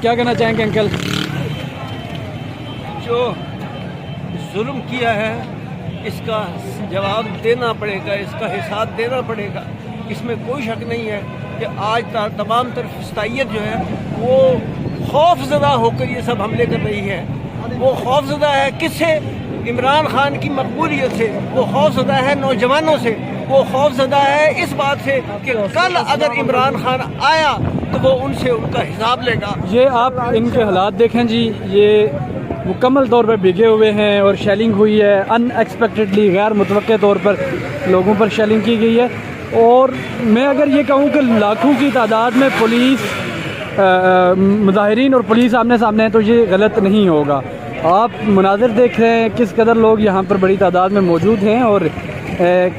کیا کہنا چاہیں گے انکل؟ جو ظلم کیا ہے اس کا جواب دینا پڑے گا، اس کا حساب دینا پڑے گا، اس میں کوئی شک نہیں ہے کہ آج تمام طرف فسطائیت جو ہے وہ خوف زدہ ہو کر یہ سب حملے کر رہی ہے۔ وہ خوف زدہ ہے کس سے؟ عمران خان کی مقبولیت سے، وہ خوف زدہ ہے نوجوانوں سے، وہ خوف زدہ ہے اس بات سے کہ کل اگر عمران خان آیا تو وہ ان سے ان کا حساب لے گا۔ یہ آپ ان کے حالات دیکھیں جی، یہ مکمل طور پر بھیگے ہوئے ہیں اور شیلنگ ہوئی ہے ان ایکسپیکٹڈلی، غیر متوقع طور پر لوگوں پر شیلنگ کی گئی ہے۔ اور میں اگر یہ کہوں کہ لاکھوں کی تعداد میں پولیس مظاہرین اور پولیس آمنے سامنے ہیں تو یہ غلط نہیں ہوگا۔ آپ مناظر دیکھ رہے ہیں کس قدر لوگ یہاں پر بڑی تعداد میں موجود ہیں اور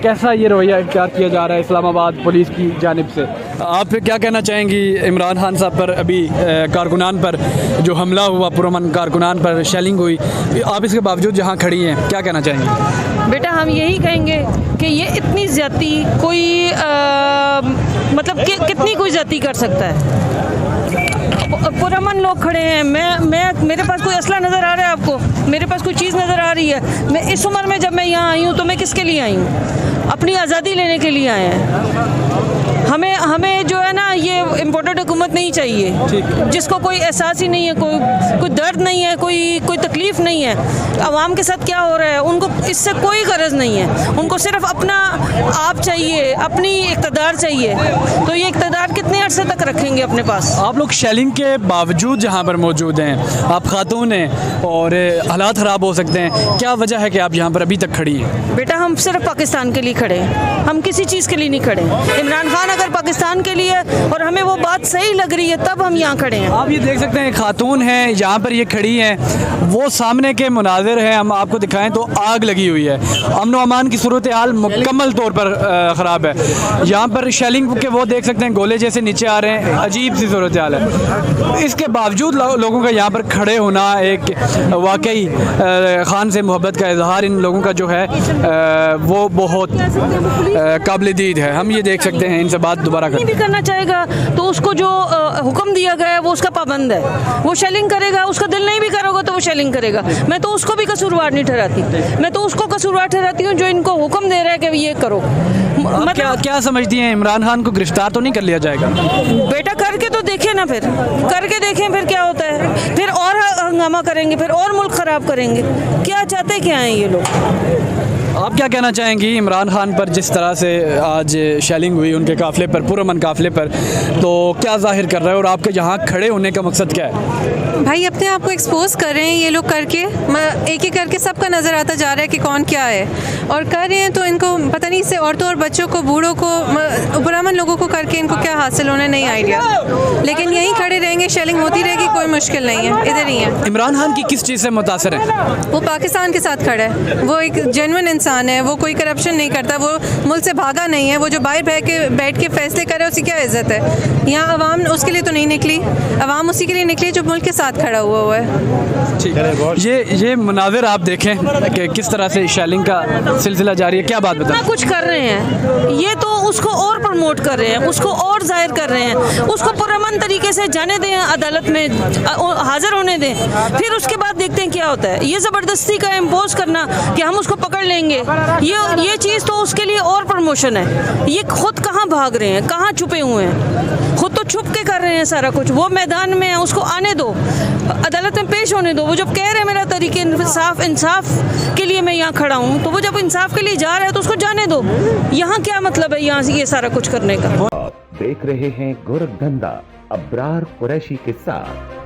کیسا یہ رویہ اختیار کیا جا رہا ہے اسلام آباد پولیس کی جانب سے۔ آپ کیا کہنا چاہیں گی عمران خان صاحب پر ابھی کارکنان پر جو حملہ ہوا، پرامن کارکنان پر شیلنگ ہوئی، آپ اس کے باوجود جہاں کھڑی ہیں کیا کہنا چاہیں گی؟ بیٹا ہم یہی کہیں گے کہ یہ اتنی زیادتی کوئی مطلب کہ کتنی کوئی زیادتی کر سکتا ہے؟ پرامن لوگ کھڑے ہیں، میرے پاس کوئی اسلحہ نظر آ رہا ہے آپ کو؟ میرے پاس کوئی چیز نظر آ رہی ہے؟ میں اس عمر میں جب میں یہاں آئی ہوں تو میں کس کے لیے آئی ہوں؟ اپنی آزادی لینے کے لیے آئے ہیں۔ ہمیں جو ہے نا یہ امپورٹنٹ حکومت نہیں چاہیے جس کو کوئی احساس ہی نہیں ہے، کوئی درد نہیں ہے، کوئی تکلیف نہیں ہے۔ عوام کے ساتھ کیا ہو رہا ہے ان کو اس سے کوئی غرض نہیں ہے، ان کو صرف اپنا آپ چاہیے، اپنی اقتدار چاہیے۔ تو یہ اقتدار کتنے عرصے تک رکھیں گے اپنے پاس؟ آپ لوگ شیلنگ کے باوجود جہاں پر موجود ہیں، آپ خاتون ہیں اور حالات خراب ہو سکتے ہیں، کیا وجہ ہے کہ آپ یہاں پر ابھی تک کھڑی ہیں؟ بیٹا ہم صرف پاکستان کے لیے کھڑے ہیں، ہم کسی چیز کے لیے نہیں کھڑے۔ عمران خان اگر پاکستان کے لیے اور ہمیں وہ بات صحیح لگ رہی ہے تب ہم یہاں کھڑے ہیں۔ آپ یہ دیکھ سکتے ہیں خاتون ہیں یہاں پر یہ کھڑی ہیں، وہ سامنے کے مناظر ہیں، ہم آپ کو دکھائیں تو آگ لگی ہوئی ہے، امن و امان کی صورتحال مکمل طور پر خراب ہے۔ یہاں پر شیلنگ کے وہ دیکھ سکتے ہیں گولے جیسے نیچے آ رہے ہیں، عجیب سی صورتحال ہے۔ اس کے باوجود لوگوں کا یہاں پر کھڑے ہونا ایک واقعی خان سے محبت کا اظہار ان لوگوں کا جو ہے وہ بہت قابل دید ہے۔ ہم یہ دیکھ سکتے ہیں، ان سے بات دوبارہ کرنا چاہے گا تو اس کو جو حکم دیا گیا ہے وہ اس کا پابند ہے، وہ شیلنگ کرے گا، اس کا دل نہیں بھی کرے گا تو وہ شیلنگ کرے گا۔ میں تو اس کو بھی قصوروار نہیں ٹھہراتی، میں تو اس کو قصوروار ٹھہراتی ہوں جو ان کو حکم دے رہا ہے کہ یہ کرو۔ کیا سمجھتی ہیں عمران خان کو گرفتار تو نہیں کر لیا جائے گا؟ بیٹا کر کے تو دیکھیں نا، پھر کر کے دیکھیں پھر کیا ہوتا ہے، پھر اور ہنگامہ کریں گے، پھر اور ملک خراب کریں گے۔ کیا چاہتے کیا ہیں یہ لوگ؟ آپ کیا کہنا چاہیں گی عمران خان پر جس طرح سے آج شیلنگ ہوئی ان کے قافلے پر، پرامن قافلے پر، تو کیا ظاہر کر رہا ہے اور آپ کے یہاں کھڑے ہونے کا مقصد کیا ہے؟ بھائی اپنے آپ کو ایکسپوز کر رہے ہیں یہ لوگ کر کے، ایک ایک کر کے سب کا نظر آتا جا رہا ہے کہ کون کیا ہے، اور کر رہے ہیں تو ان کو پتہ نہیں، اس سے عورتوں اور بچوں کو، بوڑھوں کو، پرامن لوگوں کو کر کے ان کو کیا حاصل ہونا ہے نہیں آئیڈیا، لیکن یہیں کھڑے رہیں گے، شیلنگ ہوتی رہے گی، کوئی مشکل نہیں ہے، ادھر ہی ہے۔ عمران خان کی کس چیز سے متاثر ہے؟ وہ پاکستان کے ساتھ کھڑا ہے، وہ ایک جینوئن انسان ہے، وہ کوئی کرپشن نہیں کرتا، وہ ملک سے بھاگا نہیں ہے، وہ جو باہر بیٹھ کے فیصلے کرے اس کی کیا عزت ہے؟ یہاں عوام اس کے لیے تو نہیں نکلی، عوام اسی کے لیے نکلی جو ملک کے ساتھ کھڑا ہوا ہے۔ یہ مناظر آپ دیکھیں کہ کس طرح سے شیلنگ کا سلسلہ جاری ہے، کیا بات بتائیں؟ کچھ کر رہے ہیں یہ تو اس کو اور پروموٹ کر رہے ہیں، اس کو اور ظاہر کر رہے ہیں، اس کو پرامن طریقے سے جانے دیں، عدالت میں حاضر ہونے دیں، پھر اس کے بعد دیکھتے ہیں کیا ہوتا ہے۔ یہ زبردستی کا امپوز کرنا کہ ہم اس کو پکڑ لیں گے، یہ چیز تو اس کے لیے اور پروموشن ہے۔ یہ خود کہاں بھاگ رہے ہیں، کہاں چھپے ہوئے ہیں، خود تو چھپ کے کر رہے ہیں سارا کچھ۔ وہ میدان میں اس کو آنے دو، عدالت میں پیش ہونے دو۔ وہ جب کہہ رہے ہیں میرا طریقے انصاف کے لیے میں یہاں کھڑا ہوں، تو وہ جب انصاف کے لیے جا رہا ہے تو اس کو جانے دو۔ یہاں کیا مطلب ہے یہاں سے یہ سارا کچھ کرنے کا؟ دیکھ رہے ہیں گورکھدھندا ابرار قریشی کے ساتھ۔